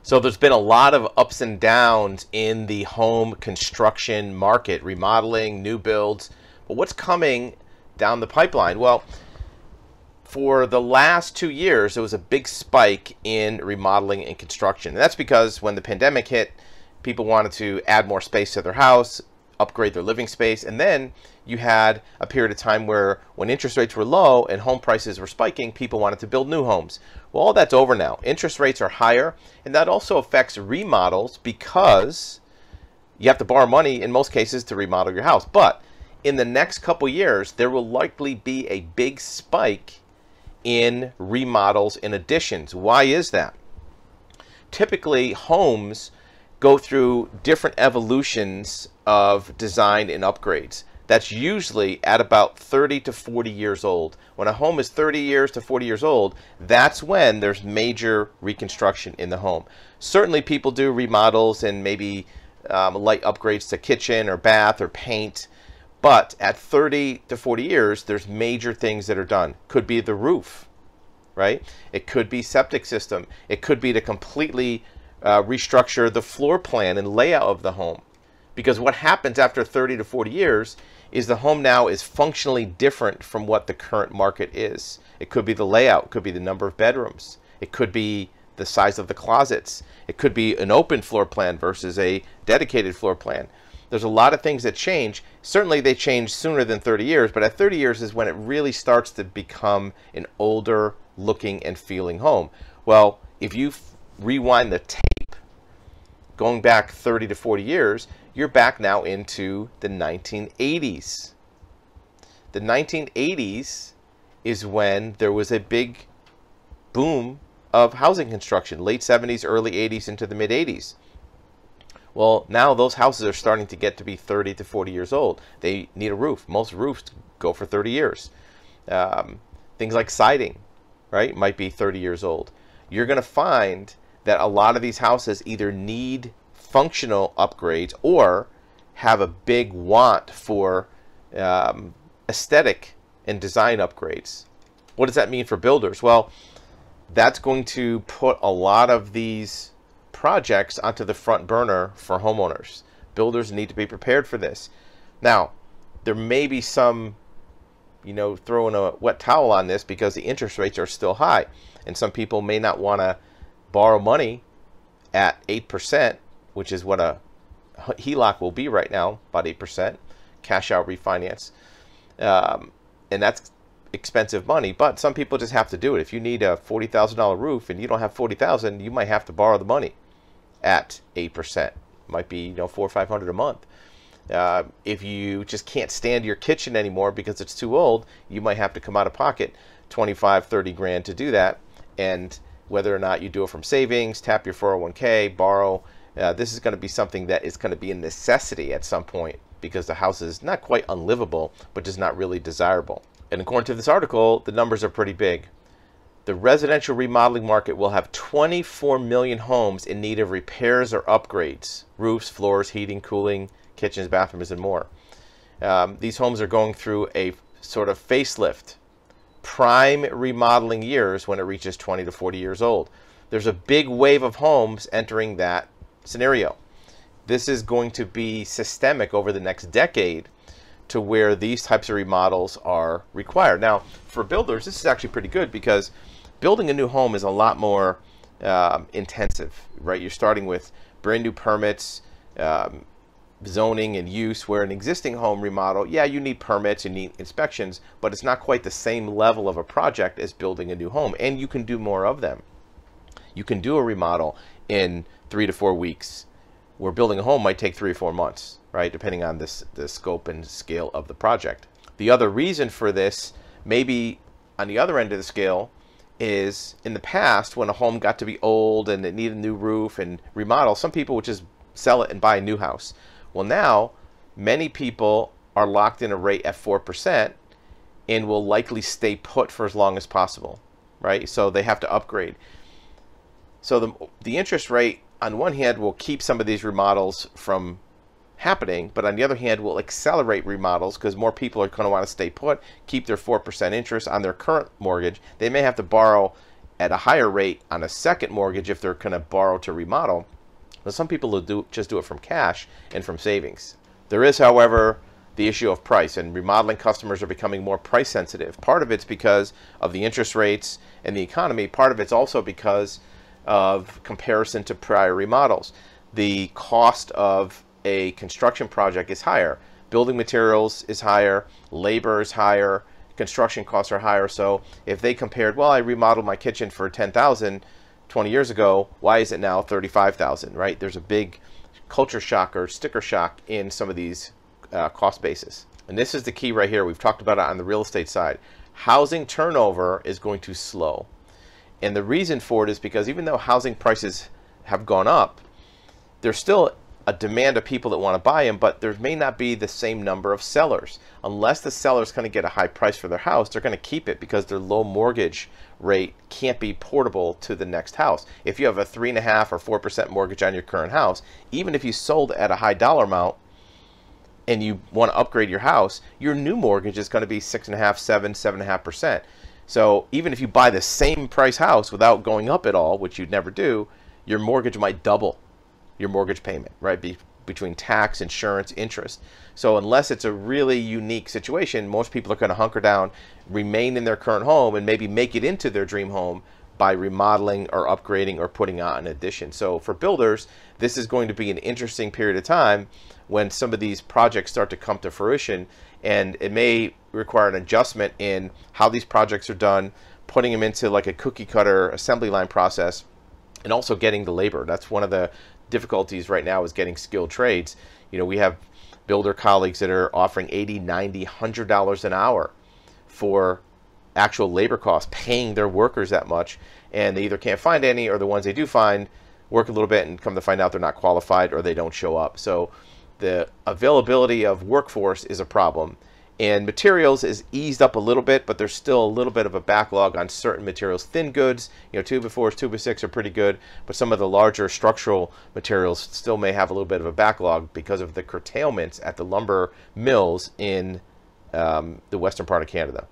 So there's been a lot of ups and downs in the home construction market, remodeling, new builds. But what's coming down the pipeline? Well, for the last 2 years, there was a big spike in remodeling and construction. And that's because when the pandemic hit, people wanted to add more space to their house, upgrade their living space. And then you had a period of time where when interest rates were low and home prices were spiking, people wanted to build new homes. Well, all that's over now. Interest rates are higher, and that also affects remodels because you have to borrow money in most cases to remodel your house. But in the next couple years, there will likely be a big spike in remodels and additions. Why is that? Typically, homes go through different evolutions of design and upgrades. That's usually at about 30 to 40 years old. When a home is 30 years to 40 years old, that's when there's major reconstruction in the home. Certainly people do remodels and maybe light upgrades to kitchen or bath or paint. But at 30 to 40 years, there's major things that are done. Could be the roof, right? It could be septic system. It could be to completely restructure the floor plan and layout of the home. Because what happens after 30 to 40 years is the home now is functionally different from what the current market is. It could be the layout, it could be the number of bedrooms, it could be the size of the closets, it could be an open floor plan versus a dedicated floor plan. There's a lot of things that change. Certainly they change sooner than 30 years, but at 30 years is when it really starts to become an older looking and feeling home. Well, if you rewind the tape going back 30 to 40 years, you're back now into the 1980s. The 1980s is when there was a big boom of housing construction, late 70s, early 80s into the mid 80s. Well, now those houses are starting to get to be 30 to 40 years old. They need a roof. Most roofs go for 30 years. Things like siding, right, might be 30 years old. You're going to find that a lot of these houses either need functional upgrades or have a big want for aesthetic and design upgrades. What does that mean for builders? Well, that's going to put a lot of these projects onto the front burner for homeowners. Builders need to be prepared for this. Now, there may be some, throwing a wet towel on this because the interest rates are still high. And some people may not want to borrow money at 8%, which is what a HELOC will be right now, about 8%, cash out refinance. And that's expensive money, but some people just have to do it. If you need a $40,000 roof and you don't have $40,000, you might have to borrow the money at 8%. Might be, $400 or $500 a month. If you just can't stand your kitchen anymore because it's too old, you might have to come out of pocket 25, 30 grand to do that. And whether or not you do it from savings, tap your 401k, borrow, this is going to be something that is going to be a necessity at some point because the house is not quite unlivable, but just not really desirable. And according to this article, the numbers are pretty big. The residential remodeling market will have 24 million homes in need of repairs or upgrades. Roofs, floors, heating, cooling, kitchens, bathrooms, and more. These homes are going through a sort of facelift. Prime remodeling years when it reaches 20 to 40 years old. There's a big wave of homes entering that scenario. This is going to be systemic over the next decade to where these types of remodels are required. Now, for builders, this is actually pretty good because building a new home is a lot more intensive, right? You're starting with brand new permits, zoning and use, where an existing home remodel, yeah, you need permits, you need inspections, but it's not quite the same level of a project as building a new home, and you can do more of them. You can do a remodel in 3 to 4 weeks, where building a home might take 3 or 4 months, right, depending on the scope and scale of the project. The other reason for this, maybe on the other end of the scale, is in the past when a home got to be old and it needed a new roof and remodel, some people would just sell it and buy a new house. Well, now many people are locked in a rate at 4% and will likely stay put for as long as possible, right? So they have to upgrade. So the interest rate on one hand will keep some of these remodels from happening, but on the other hand will accelerate remodels because more people are going to want to stay put, keep their 4% interest on their current mortgage. They may have to borrow at a higher rate on a second mortgage if they're going to borrow to remodel. But some people will just do it from cash and from savings. There is, however, the issue of price, and remodeling customers are becoming more price sensitive. Part of it's because of the interest rates and the economy. Part of it's also because of comparison to prior remodels. The cost of a construction project is higher. Building materials is higher, labor is higher, construction costs are higher. So if they compared, well, I remodeled my kitchen for $10,000 20 years ago, why is it now $35,000, right? There's a big culture shock or sticker shock in some of these cost basis. And this is the key right here. We've talked about it on the real estate side. Housing turnover is going to slow. And the reason for it is because even though housing prices have gone up, there's still a demand of people that want to buy them, but there may not be the same number of sellers. Unless the seller's going to get a high price for their house, they're going to keep it because their low mortgage rate can't be portable to the next house. If you have a 3.5% or 4% mortgage on your current house, even if you sold at a high dollar amount and you want to upgrade your house, your new mortgage is going to be 6.5%, 7.5%. So even if you buy the same price house without going up at all, which you'd never do, your mortgage might double your mortgage payment, right? Between tax, insurance, interest. So unless it's a really unique situation, most people are going to hunker down, remain in their current home, and maybe make it into their dream home by remodeling or upgrading or putting on an addition. So for builders, this is going to be an interesting period of time when some of these projects start to come to fruition, and it may require an adjustment in how these projects are done, putting them into like a cookie cutter assembly line process, and also getting the labor. That's one of the difficulties right now, is getting skilled trades. You know, we have builder colleagues that are offering $80, $90, $100 an hour for actual labor costs, paying their workers that much, and they either can't find any, or the ones they do find work a little bit and come to find out they're not qualified or they don't show up. So the availability of workforce is a problem. And materials is eased up a little bit, but there's still a little bit of a backlog on certain materials. Thin goods, you know, 2x4s, 2x6 are pretty good, but some of the larger structural materials still may have a little bit of a backlog because of the curtailments at the lumber mills in the western part of Canada.